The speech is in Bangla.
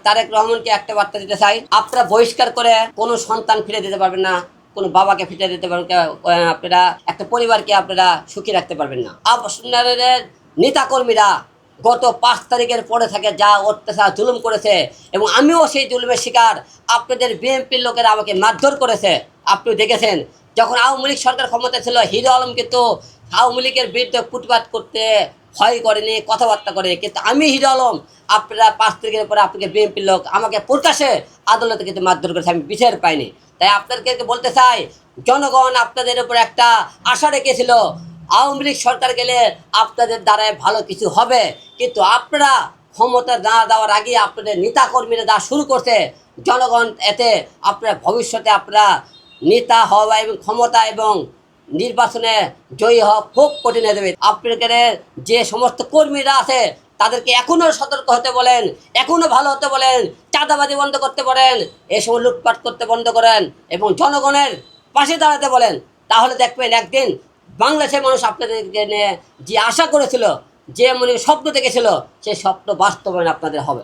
তারেক রহমানকে একটা বার্তা দিতে চাই, আপনারা বহিষ্কার করে কোনো সন্তান ফিরে দিতে পারবেন না, কোনো বাবাকে ফিরে দিতে পারবেন না, আপনারা একটা পরিবারকে আপনারা সুখী রাখতে পারবেন না। আপনাদের নেতাকর্মীরা গত 5 তারিখের পরে থেকে যা অত্যাচার জুলুম করেছে, এবং আমিও সেই জুলুমের শিকার। আপনাদের বিএনপির লোকেরা আমাকে মারধর করেছে, আপনি দেখেছেন। যখন আওয়ামী লীগ সরকার ক্ষমতা ছিল, হিরো আলম কিন্তু আওয়ামী লীগের বিরুদ্ধে প্রতিবাদ করতে ভয় করেনি, কথাবার্তা করে। কিন্তু আমি হিরো আলম, আপনারা 5 তারিখের পরে আপনাকে বিএনপির লোক আমাকে প্রকাশ্যে আদালতে কিন্তু মারধর করেছে, আমি বিচার পাইনি। তাই আপনাদেরকে বলতে চাই, জনগণ আপনাদের উপর একটা আশা রেখেছিল, আওয়ামী লীগ সরকার গেলে আপনাদের দ্বারায় ভালো কিছু হবে। কিন্তু আপনারা ক্ষমতা না দেওয়ার আগে আপনাদের নেতাকর্মীরা যা শুরু করছে, জনগণ এতে আপনার ভবিষ্যতে আপনারা নেতা হওয়া এবং ক্ষমতা এবং নির্বাচনে জয়ী হওয়া খুব কঠিন হয়ে যাবে। আপনাদের যে সমস্ত কর্মীরা আছে তাদেরকে এখনও সতর্ক হতে বলেন, এখনও ভালো হতে বলেন, চাঁদাবাজি বন্ধ করতে বলেন, এই সময় লুটপাট করতে বন্ধ করেন এবং জনগণের পাশে দাঁড়াতে বলেন। তাহলে দেখবেন একদিন বাংলাদেশের মানুষ আপনাদেরকে নিয়ে যে আশা করেছিল, যে মনে স্বপ্ন দেখেছিল, সেই স্বপ্ন বাস্তবায়ন আপনাদের হবে।